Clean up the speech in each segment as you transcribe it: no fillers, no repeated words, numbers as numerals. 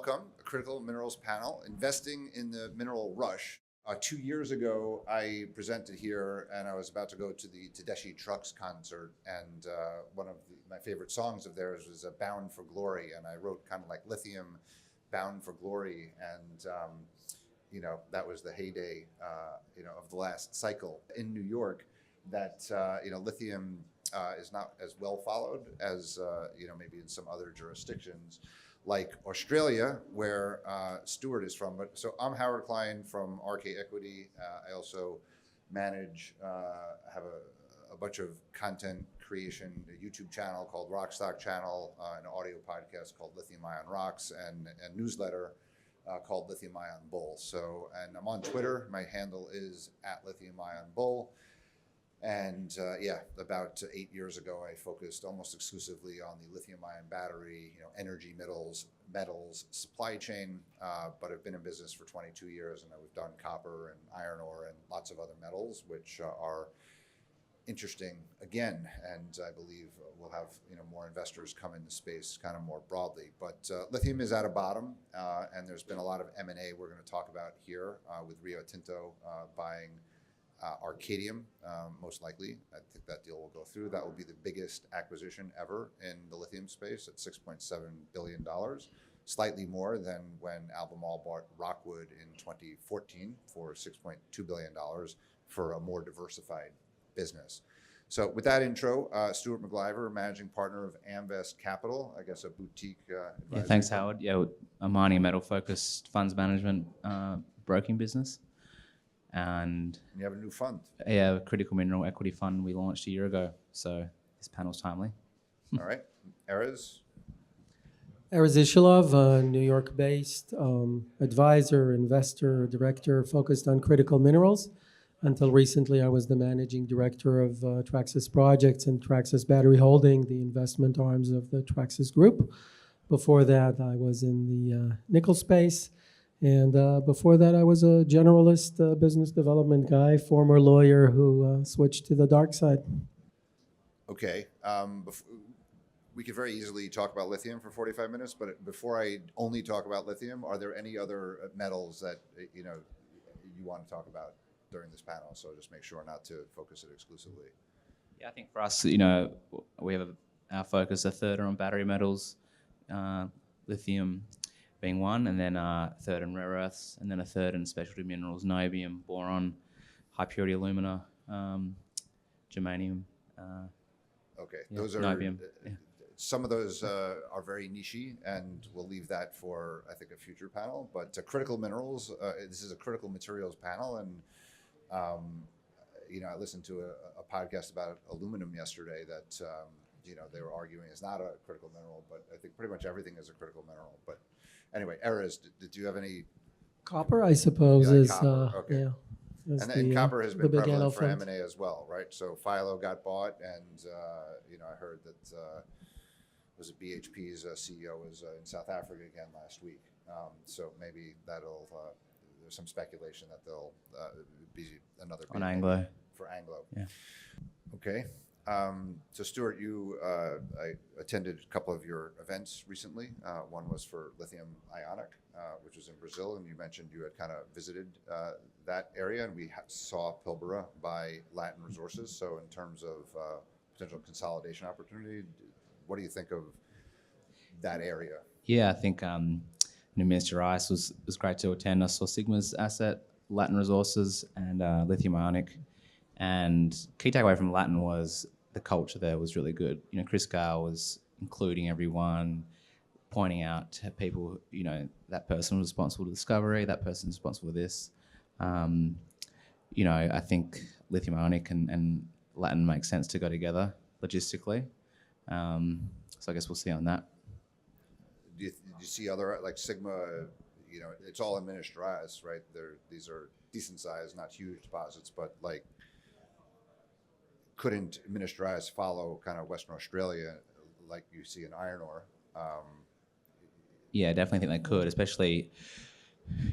welcome, a Critical Minerals panel, Investing in the Mineral Rush. 2 years ago, I presented here and I was about to go to the Tedeschi Trucks concert, and one of my favorite songs of theirs was Bound for Glory, and I wrote kind of like Lithium, Bound for Glory, and that was the heyday of the last cycle in New York. That lithium is not as well followed as maybe in some other jurisdictions like Australia, where Stuart is from. But so I'm Howard Klein from RK Equity. I also manage, have a bunch of content creation, a YouTube channel called Rockstock Channel, an audio podcast called Lithium Ion Rocks, and a newsletter called Lithium Ion Bull. So, and I'm on Twitter. My handle is @LithiumIonBull. And about 8 years ago, I focused almost exclusively on the lithium-ion battery, energy metals supply chain. But I've been in business for 22 years, and we've done copper and iron ore and lots of other metals, which are interesting again. And I believe we'll have more investors come in the space kind of more broadly. But lithium is at a bottom, and there's been a lot of M&A we're going to talk about here with Rio Tinto buying Arcadium, most likely. I think that deal will go through. That will be the biggest acquisition ever in the lithium space at $6.7 billion, slightly more than when Albemarle bought Rockwood in 2014 for $6.2 billion for a more diversified business. So with that intro, Stuart Macliver, managing partner of Amvest Capital, I guess a boutique advisory. Thanks, Howard. Yeah, a mining and metal-focused funds management broking business. And you have a new fund. Yeah, a critical mineral equity fund we launched a year ago. So this panel's timely. All right. Erez? Erez Ichilov, New York-based advisor, investor, director focused on critical minerals. Until recently, I was the managing director of Traxys Projects and Traxys Battery Holding, the investment arms of the Traxys Group. Before that, I was in the nickel space. And before that, I was a generalist business development guy, former lawyer who switched to the dark side. Okay. We could very easily talk about lithium for 45 minutes, but before I only talk about lithium, are there any other metals that you want to talk about during this panel? So just make sure not to focus it exclusively. Yeah, I think for us, we have our focus, a third are on battery metals, lithium being one, and then a third in rare earths, and then a third in specialty minerals, niobium, boron, high purity alumina, germanium. Those are niobium. Some of those are very niche-y, and we'll leave that for, I think, a future panel. But critical minerals, this is a critical materials panel, and I listened to a podcast about aluminum yesterday that they were arguing is not a critical mineral, but I think pretty much everything is a critical mineral. But anyway, Erez, did you have any? Copper, I suppose, is copper. Okay. And copper has been prevalent for elephant. M&A as well, right? So Philo got bought, and I heard that was it BHP's CEO was in South Africa again last week. So maybe that'll there's some speculation that they'll be another on Anglo for Anglo. Yeah. Okay. So Stuart, I attended a couple of your events recently. One was for Lithium Ionic, which was in Brazil, and you mentioned you had kind of visited that area, and we saw Pilbara by Latin Resources. So in terms of potential consolidation opportunity, what do you think of that area? Yeah, I think Minister Rice was great to attend. I saw Sigma's asset, Latin Resources, and Lithium Ionic. And key takeaway from Latin was the culture there was really good. Chris Gale was including everyone, pointing out to people, that person was responsible for discovery, that person is responsible for this. I think Lithium Ionic and Latin make sense to go together logistically. So I guess we'll see on that. Do you see other, like Sigma, it's all in Minas Gerais, right? These are decent size, not huge deposits, but like, couldn't Minas Gerais follow kind of Western Australia like you see in iron ore? Yeah, I definitely think they could, especially,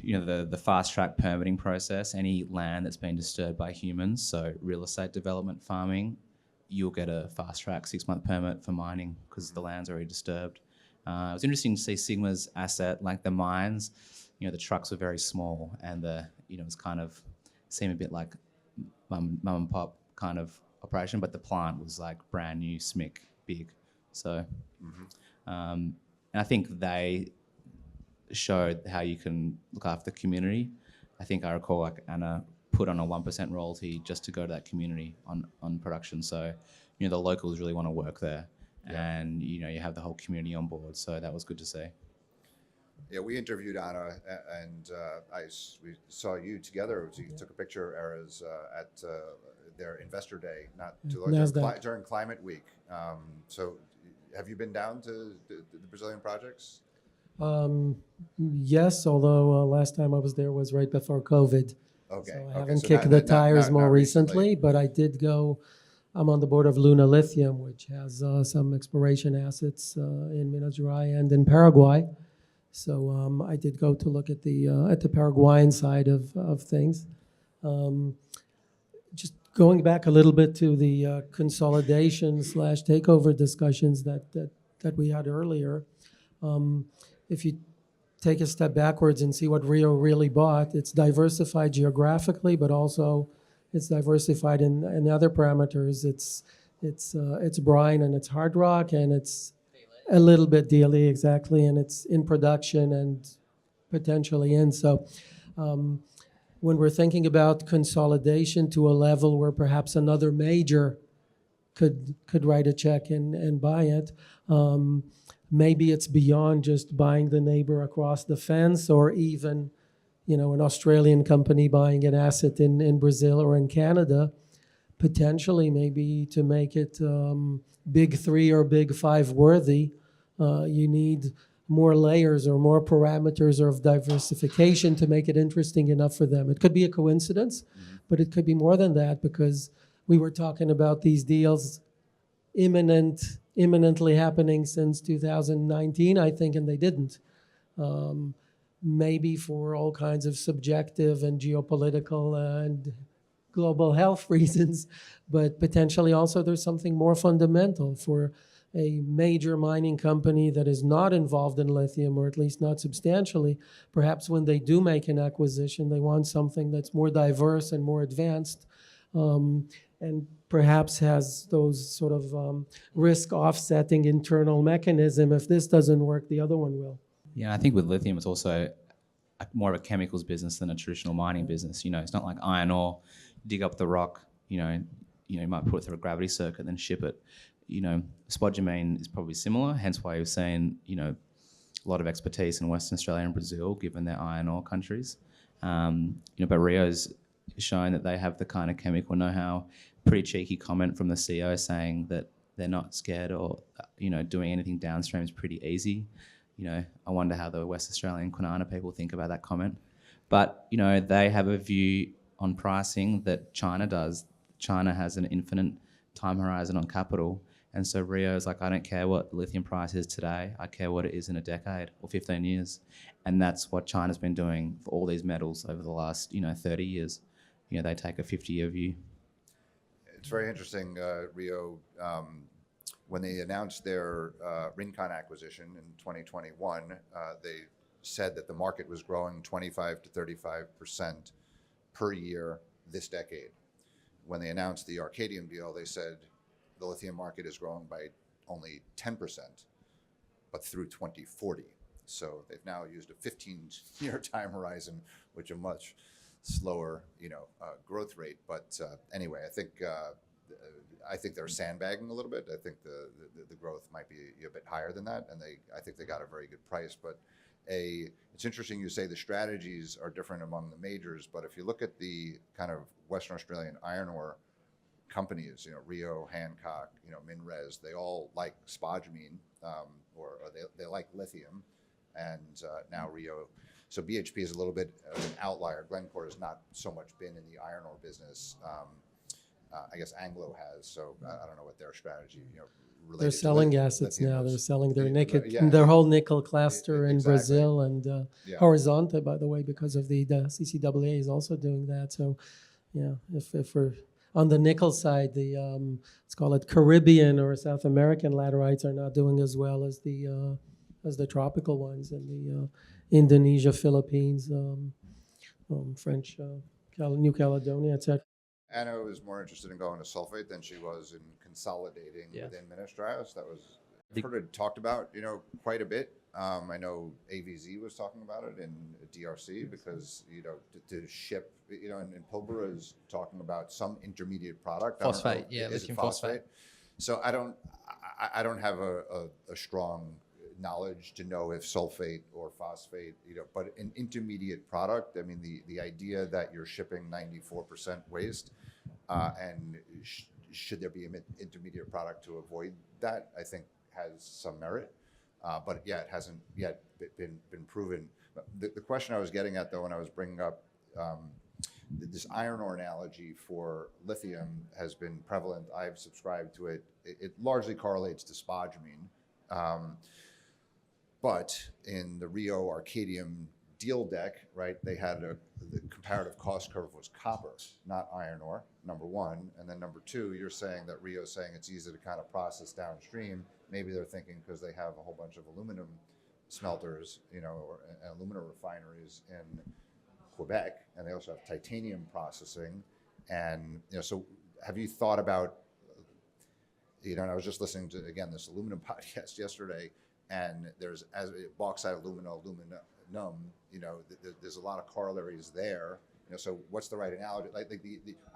the fast track permitting process. Any land that's been disturbed by humans, so real estate development, farming, you'll get a fast track 6-month permit for mining because the land's already disturbed. It was interesting to see Sigma's asset, like the mines. The trucks were very small, and it's kind of seemed a bit like mum and pop kind of operation, but the plant was like brand new, smick, big. So, and I think they showed how you can look after the community. I think I recall like Anna put on a 1% royalty just to go to that community on production. So, the locals really want to work there, and you have the whole community on board. So that was good to see. Yeah, we interviewed Anna, and we saw you together. You took a picture, Erez, at their investor day, not too long during Climate Week. So, have you been down to the Brazilian projects? Yes, although last time I was there was right before COVID. Okay. So I haven't kicked the tires more recently, but I did go. I'm on the board of Lithium, which has some exploration assets in Minas Gerais and in Paraguay. So I did go to look at the Paraguayan side of things. Just going back a little bit to the consolidation / takeover discussions that we had earlier. If you take a step backwards and see what Rio really bought, it's diversified geographically, but also it's diversified in other parameters. It's brine and it's hard rock, and it's a little bit daily, exactly, and it's in production and potentially in. So when we're thinking about consolidation to a level where perhaps another major could write a check and buy it, maybe it's beyond just buying the neighbor across the fence, or even an Australian company buying an asset in Brazil or in Canada. Potentially, maybe to make it big 3 or big 5 worthy, you need more layers or more parameters of diversification to make it interesting enough for them. It could be a coincidence, but it could be more than that, because we were talking about these deals imminently happening since 2019, I think, and they didn't. Maybe for all kinds of subjective and geopolitical and global health reasons, but potentially also there's something more fundamental for a major mining company that is not involved in lithium, or at least not substantially. Perhaps when they do make an acquisition, they want something that's more diverse and more advanced, and perhaps has those sort of risk offsetting internal mechanism. If this doesn't work, the other one will. Yeah, I think with lithium, it's also more of a chemicals business than a traditional mining business. It's not like iron ore, dig up the rock, you might put it through a gravity circuit, then ship it. Spodumene is probably similar, hence why you're saying, a lot of expertise in Western Australia and Brazil, given their iron ore countries. But Rio's shown that they have the kind of chemical know-how. Pretty cheeky comment from the CEO saying that they're not scared, or, doing anything downstream is pretty easy. I wonder how the West Australian Kwinana people think about that comment. But, they have a view on pricing that China does. China has an infinite time horizon on capital. And so Rio is like, I don't care what the lithium price is today. I care what it is in a decade or 15 years. And that's what China's been doing for all these metals over the last, 30 years. They take a 50-year view. It's very interesting, Rio. When they announced their Rincon acquisition in 2021, they said that the market was growing 25 to 35% per year this decade. When they announced the Arcadium deal, they said the lithium market is growing by only 10%, but through 2040. So they've now used a 15-year time horizon, which is a much slower, growth rate. But anyway, I think they're sandbagging a little bit. I think the growth might be a bit higher than that, and I think they got a very good price. But it's interesting you say the strategies are different among the majors, but if you look at the kind of Western Australian iron ore companies, Rio, Hancock, Minres, they all like spodumene, or they like lithium, and now Rio. So BHP is a little bit of an outlier. Glencore has not so much been in the iron ore business. I guess Anglo has, so I don't know what their strategy, related They're selling assets now. They're selling their nickel, their whole nickel cluster in Brazil, and Horizonte, by the way, because of the CCAA is also doing that. So, if we're on the nickel side, the let's call it Caribbean or South American laterites are not doing as well as the as the tropical ones in the Indonesia, Philippines, French, New Caledonia, etc. Anna was more interested in going to sulfate than she was in consolidating Yeah. within Ministrios. That was The- heard it talked about, quite a bit. I know AVZ was talking about it in DRC because to ship, and Pilbara is talking about some intermediate product. I don't know, Phosphate, yeah, is it lithium phosphate. So I don't have a strong knowledge to know if sulfate or phosphate, but an intermediate product. I mean, the idea that you're shipping 94% waste, and should there be an intermediate product to avoid that, I think has some merit. But yeah, it hasn't yet been proven. But the question I was getting at, though, when I was bringing up this iron ore analogy for lithium has been prevalent. I've subscribed to it. It largely correlates to spodumene. But in the Rio Arcadium deal deck, right, they had the comparative cost curve was copper, not iron ore, number one. And then number two, you're saying that Rio's saying it's easy to kind of process downstream. Maybe they're thinking because they have a whole bunch of aluminum smelters, or aluminum refineries in Quebec, and they also have titanium processing. And, so have you thought about, and I was just listening to, again, this aluminum podcast yesterday, and there's bauxite, aluminum, there's a lot of corollaries there. So what's the right analogy?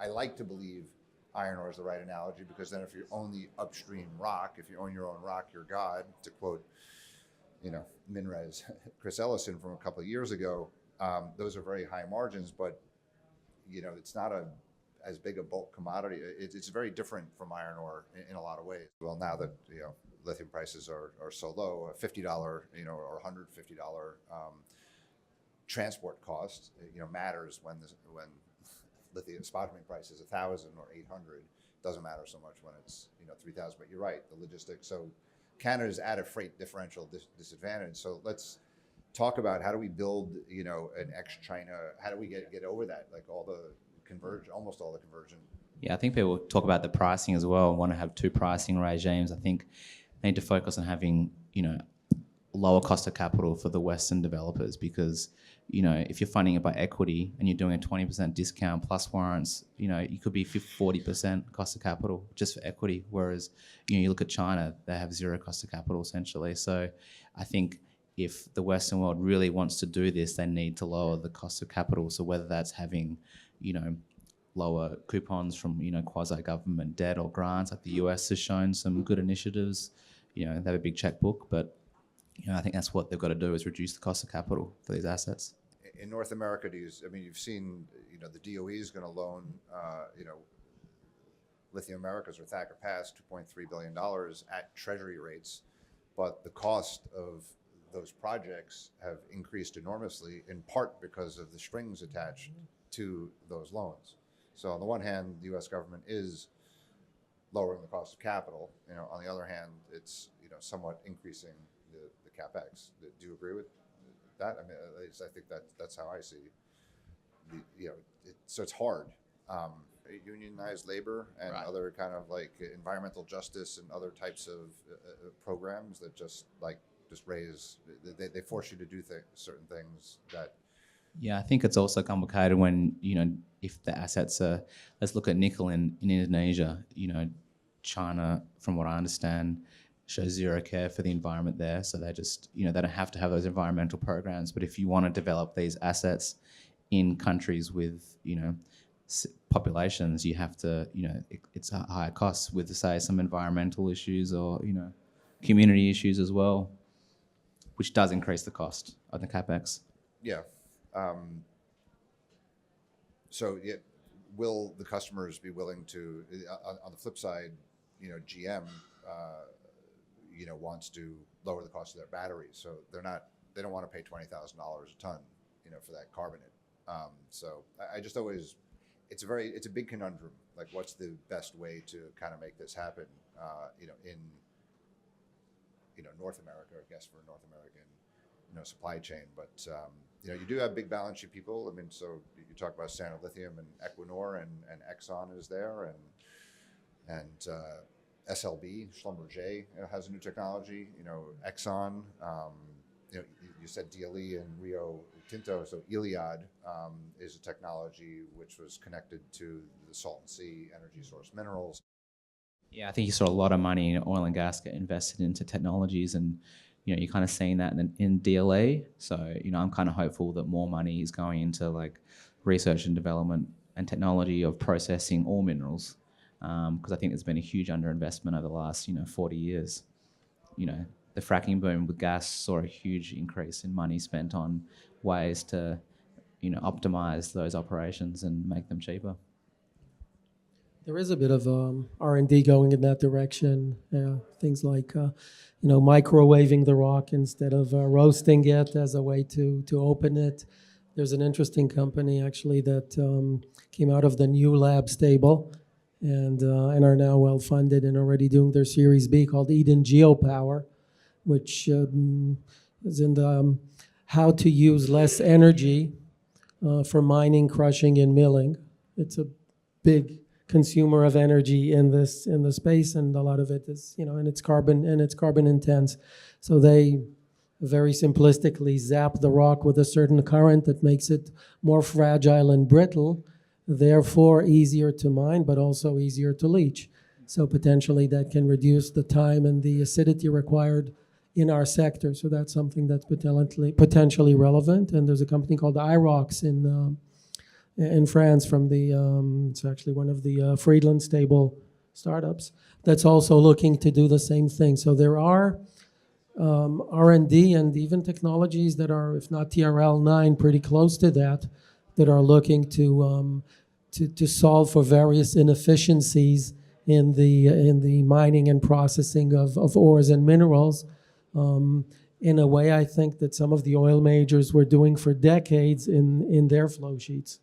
I like to believe iron ore is the right analogy, because then if you own the upstream rock, if you own your own rock, you're God, to quote, Minrez, Chris Ellison from a couple of years ago. Those are very high margins, but it's not as big a bulk commodity. It's very different from iron ore in a lot of ways. Well, now that lithium prices are so low, a $50 or $150 transport cost matters when lithium spodumene price is 1,000 or 800. Doesn't matter so much when it's 3,000. But you're right, the logistics. So Canada's at a freight differential disadvantage. So let's talk about how do we build an ex-China. How do we get over that? Like almost all the conversion. Yeah, I think people talk about the pricing as well, want to have two pricing regimes. I think they need to focus on having, lower cost of capital for the Western developers, because, if you're funding it by equity and you're doing a 20% discount plus warrants, you could be 40% cost of capital just for equity. Whereas, you look at China, they have zero cost of capital essentially. So I think if the Western world really wants to do this, they need to lower the cost of capital. So whether that's having, lower coupons from, quasi-government debt or grants, like the US has shown some good initiatives, they have a big checkbook, but I think that's what they've got to do, is reduce the cost of capital for these assets. In North America, you've seen, the DOE is going to loan, Lithium Americas or Thacker Pass $2.3 billion at treasury rates, but the cost of those projects have increased enormously, in part because of the strings attached to those loans. So on the one hand, the U.S. government is lowering the cost of capital. On the other hand, it's somewhat increasing the capex. Do you agree with that? I mean, at least I think that's how I see. So it's hard. Unionized labor and Right. other kind of like environmental justice and other types of programs that just raise. They force you to do certain things that. Yeah, I think it's also complicated when, if the assets are, let's look at nickel in Indonesia, China, from what I understand, shows zero care for the environment there. So they just, they don't have to have those environmental programs. But if you want to develop these assets in countries with, populations, you have to, it's a higher cost with, say, some environmental issues or, community issues as well, which does increase the cost of the capex. Yeah. So yeah, will the customers be willing to? On the flip side, GM, wants to lower the cost of their batteries, so they don't want to pay $20,000 a ton, for that carbonate. So I just always, it's a big conundrum. Like, what's the best way to kind of make this happen? In North America, I guess, for North American. Supply chain, but you do have big balance sheet people. I mean, so you talk about Standard Lithium and Equinor and Exxon is there, and SLB, Schlumberger has a new technology. Exxon. You said DLE and Rio Tinto. So Iliad is a technology which was connected to the Salton Sea energy source minerals. Yeah, I think you saw a lot of money in oil and gas get invested into technologies, and you're kind of seeing that in DLA. So I'm kind of hopeful that more money is going into like research and development and technology of processing all minerals, because I think there's been a huge underinvestment over the last 40 years. The fracking boom with gas saw a huge increase in money spent on ways to optimize those operations and make them cheaper. There is a bit of R&D going in that direction. Things like, microwaving the rock instead of roasting it as a way to open it. There's an interesting company actually that came out of the New Lab stable and are now well funded and already doing their Series B, called Eden Geopower, which is in the how to use less energy for mining, crushing, and milling. It's a big consumer of energy in the space, and a lot of it is and it's carbon intense. So they very simplistically zap the rock with a certain current that makes it more fragile and brittle, therefore easier to mine, but also easier to leach. So potentially that can reduce the time and the acidity required in our sector. So that's something that's potentially relevant. And there's a company called IROX in France from it's actually one of the Friedland stable startups that's also looking to do the same thing. So there are R&D and even technologies that are, if not TRL 9, pretty close to that are looking to solve for various inefficiencies in the mining and processing of ores and minerals, in a way I think that some of the oil majors were doing for decades in their flow sheets.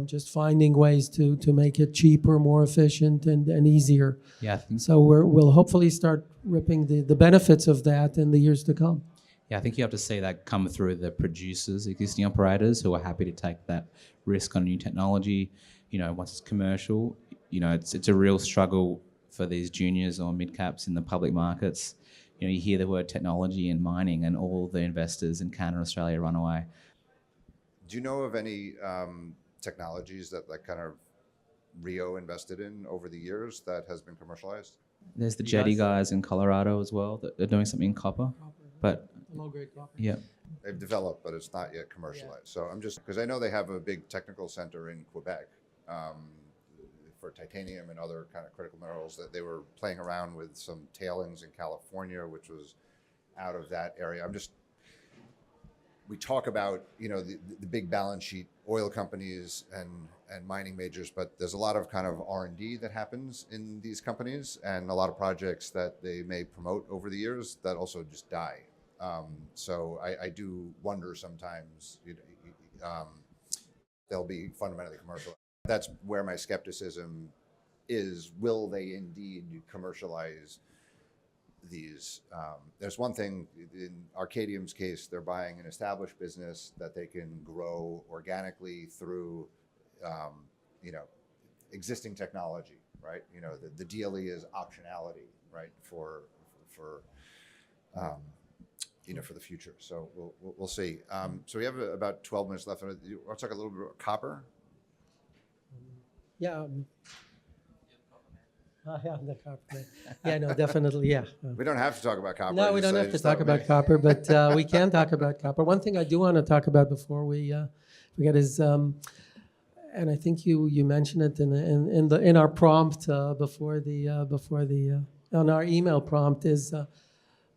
Just finding ways to make it cheaper, more efficient, and easier. Yeah, I think So we'll hopefully start ripping the benefits of that in the years to come. Yeah, I think you have to see that come through the producers, existing operators who are happy to take that risk on new technology. Once it's commercial, it's a real struggle for these juniors or mid caps in the public markets. You hear the word technology and mining, and all the investors in Canada and Australia run away. Do you know of any technologies that kind of Rio invested in over the years that has been commercialized? There's the Jetty guys in Colorado as well that they're doing something in copper, but Low-grade copper. yeah. They've developed, but it's not yet commercialized. So I'm just, because I know they have a big technical center in Quebec for titanium and other kind of critical minerals, that they were playing around with some tailings in California, which was out of that area. We talk about, the big balance sheet oil companies and mining majors, but there's a lot of kind of R&D that happens in these companies, and a lot of projects that they may promote over the years that also just die. So I do wonder sometimes they'll be fundamentally commercial. That's where my skepticism is. Will they indeed commercialize these? There's one thing in Arcadium's case, they're buying an established business that they can grow organically through existing technology, right? The DLE is optionality, right, for the future. So we'll see. So we have about 12 minutes left. You want to talk a little bit about copper? Yeah. Yeah, the copper. Yeah, no, definitely, yeah. We don't have to talk about copper. No, we don't have to talk about copper, but we can talk about copper. One thing I do want to talk about before we forget is, and I think you mentioned it in our prompt on our email prompt, is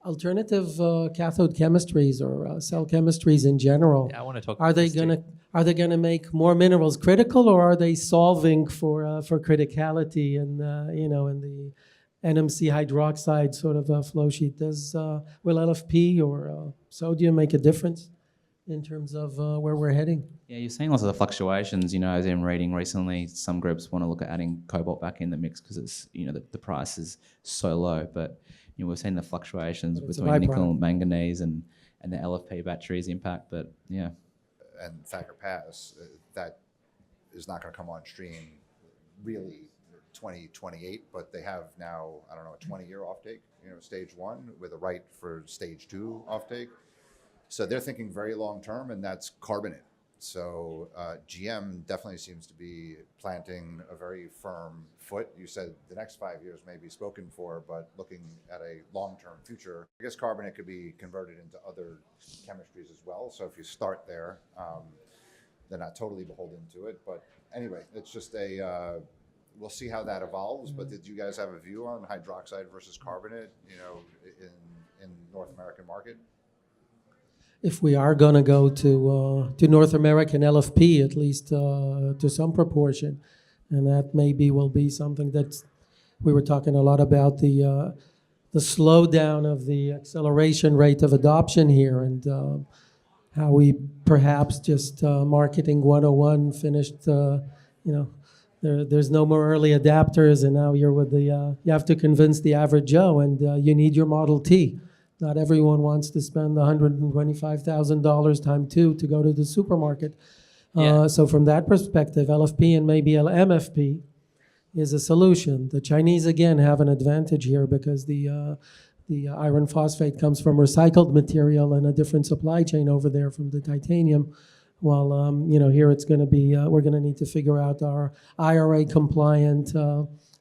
alternative cathode chemistries or cell chemistries in general. Yeah, I want to talk. Are they gonna make more minerals critical, or are they solving for criticality in the NMC hydroxide sort of flow sheet? Will LFP or sodium make a difference in terms of where we're heading? Yeah, you're seeing lots of the fluctuations. As I'm reading recently, some groups want to look at adding cobalt back in the mix because it's the price is so low. But we're seeing the fluctuations between nickel, manganese, and the LFP batteries impact. But yeah. And Thacker Pass, that is not going to come on stream really 2028, but they have now, I don't know, a 20-year offtake, stage one with a right for stage two offtake. So they're thinking very long term, and that's carbonate. So GM definitely seems to be planting a very firm foot. You said the next 5 years may be spoken for, but looking at a long-term future, I guess carbonate could be converted into other chemistries as well. So if you start there, they're not totally beholden to it. But anyway, it's just we'll see how that evolves. But did you guys have a view on hydroxide versus carbonate, in North American market? If we are going to go to North American LFP, at least to some proportion, and that maybe will be something that we were talking a lot about the slowdown of the acceleration rate of adoption here, and how we perhaps just marketing 101 finished. There's no more early adapters, and now you're with you have to convince the average Joe, and you need your Model T. Not everyone wants to spend $125,000 times two to go to the supermarket. Yeah. So from that perspective, LFP and maybe MFP is a solution. The Chinese, again, have an advantage here because the iron phosphate comes from recycled material and a different supply chain over there from the titanium. While here it's going to be, we're going to need to figure out our IRA compliant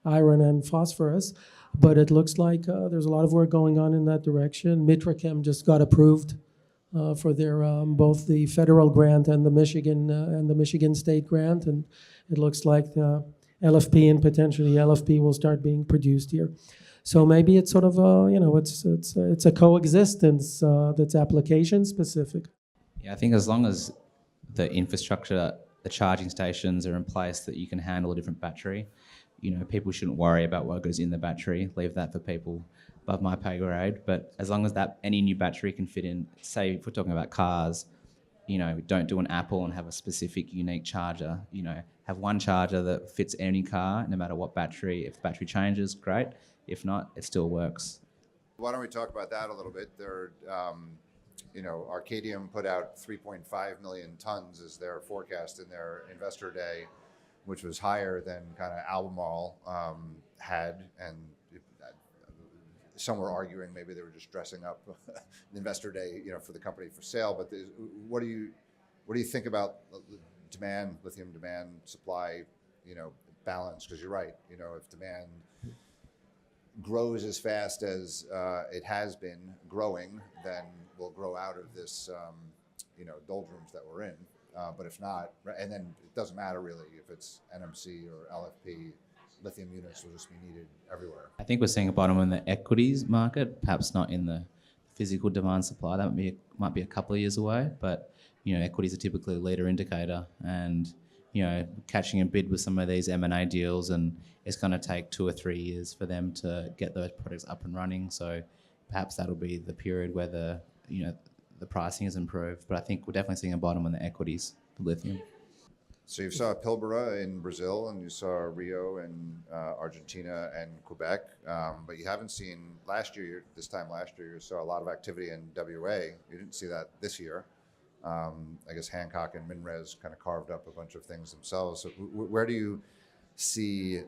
iron and phosphorus. But it looks like there's a lot of work going on in that direction. Mitrachem just got approved for their both the federal grant and the Michigan State grant, and it looks like LFP and potentially LFP will start being produced here. So maybe it's sort of it's a coexistence that's application specific. Yeah, I think as long as the infrastructure, the charging stations are in place that you can handle a different battery, people shouldn't worry about what goes in the battery. Leave that for people above my pay grade. But as long as any new battery can fit in, say if we're talking about cars, don't do an Apple and have a specific unique charger. Have one charger that fits any car, no matter what battery. If the battery changes, great. If not, it still works. Why don't we talk about that a little bit? Arcadium put out 3.5 million tons as their forecast in their investor day, which was higher than kind of Albemarle had, and some were arguing maybe they were just dressing up the investor day, for the company for sale. But what do you think about demand, lithium demand, supply, balance? Because you're right, if demand grows as fast as it has been growing, then we'll grow out of this, doldrums that we're in. But if not, and then it doesn't matter really if it's NMC or LFP, lithium units will just be needed everywhere. I think we're seeing a bottom in the equities market, perhaps not in the physical demand supply. That might be a couple of years away, but equities are typically a leader indicator, and catching a bid with some of these M&A deals, and it's going to take 2 or 3 years for them to get those products up and running. So perhaps that'll be the period where the pricing is improved. But I think we're definitely seeing a bottom in the equities for lithium. So you saw Pilbara in Brazil, and you saw Rio in Argentina and Quebec, but you haven't seen this time last year, you saw a lot of activity in WA. You didn't see that this year. I guess Hancock and Minres kind of carved up a bunch of things themselves. So where do you see,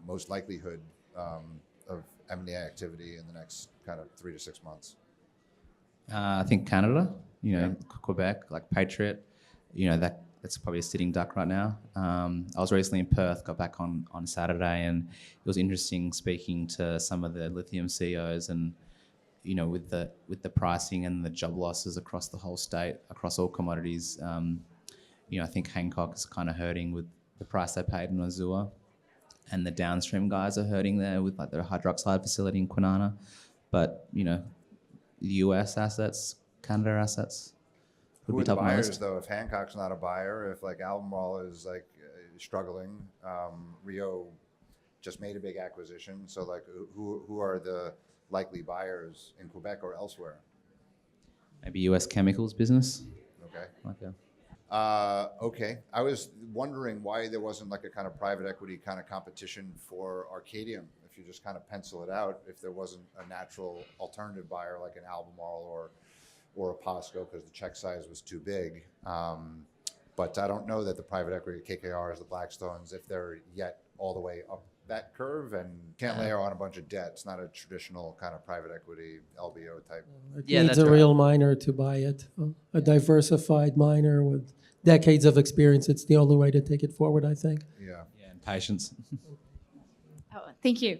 most likelihood of M&A activity in the next kind of 3 to 6 months? I think Canada, Quebec, like Patriot, that's probably a sitting duck right now. I was recently in Perth, got back on Saturday, and it was interesting speaking to some of the lithium CEOs, and with the pricing and the job losses across the whole state, across all commodities. I think Hancock is kind of hurting with the price they paid in Azure, and the downstream guys are hurting there with like their hydroxide facility in Kwinana. But US assets, Canada assets would Who be are the top of my buyers list. though? If Hancock's not a buyer, if like Albemarle is like struggling, Rio just made a big acquisition. So like, who are the likely buyers in Quebec or elsewhere? Maybe US chemicals business. Okay. Okay. I was wondering why there wasn't like a kind of private equity kind of competition for Arcadium. If you just kind of pencil it out, if there wasn't a natural alternative buyer like an Albemarle or a POSCO, because the check size was too big. But I don't know that the private equity KKRs, the Blackstones, if they're yet all the way up that curve and can't layer on a bunch of debt. It's not a traditional kind of private equity LBO type. It Yeah, needs that's a right. real miner to buy it, a diversified miner with decades of experience. It's the only way to take it forward, I think. Yeah. Yeah, and patience. Oh, thank you.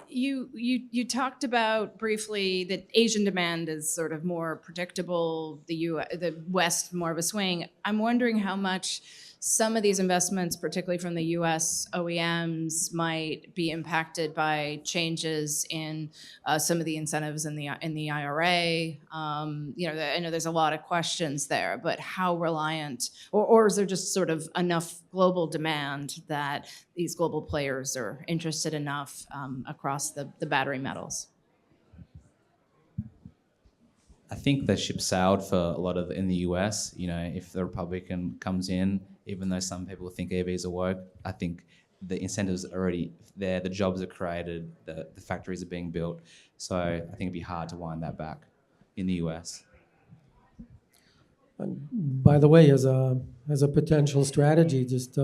You talked about briefly that Asian demand is sort of more predictable, the West more of a swing. I'm wondering how much some of these investments, particularly from the U.S. OEMs, might be impacted by changes in some of the incentives in the IRA. I know there's a lot of questions there, but how reliant, or is there just sort of enough global demand that these global players are interested enough across the battery metals? I think the ship sailed for a lot of in the US. If the Republican comes in, even though some people think EVs are woke, I think the incentives are already there. The jobs are created. The factories are being built. So I think it'd be hard to wind that back in the US. And by the way, as a potential strategy, just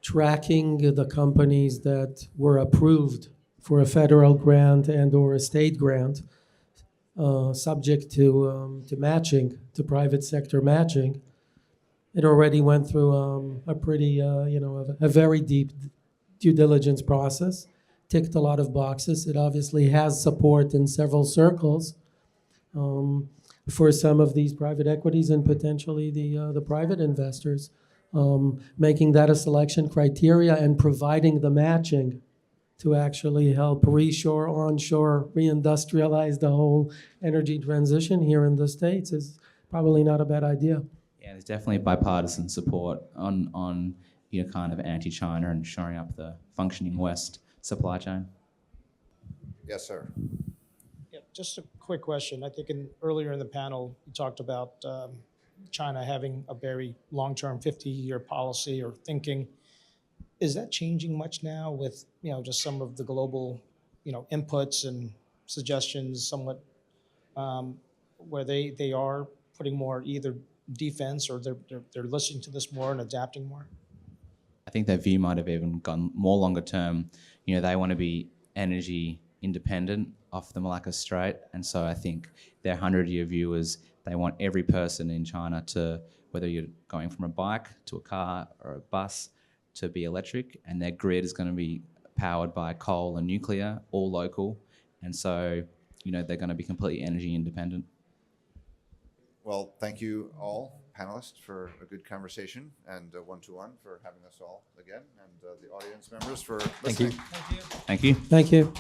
tracking the companies that were approved for a federal grant and or a state grant, subject to matching, to private sector matching. It already went through a pretty, a very deep due diligence process, ticked a lot of boxes. It obviously has support in several circles for some of these private equities and potentially the private investors, making that a selection criteria and providing the matching to actually help reshore, onshore, reindustrialize the whole energy transition here in the States is probably not a bad idea. Yeah, there's definitely bipartisan support on kind of anti-China and shoring up the functioning West supply chain. Yes, sir. Yeah, just a quick question. I think earlier in the panel, you talked about China having a very long-term 50-year policy or thinking. Is that changing much now with, just some of the global, inputs and suggestions somewhat where they are putting more either defense or they're listening to this more and adapting more? I think their view might have even gone more longer term. They want to be energy independent off the Malacca Strait. And so I think their 100-year view is they want every person in China to, whether you're going from a bike to a car or a bus, to be electric. And their grid is going to be powered by coal and nuclear, all local. And so, they're going to be completely energy independent. Well, thank you all, panelists, for a good conversation, and one-to-one for having us all again, and the audience members for listening. Thank you. Thank you.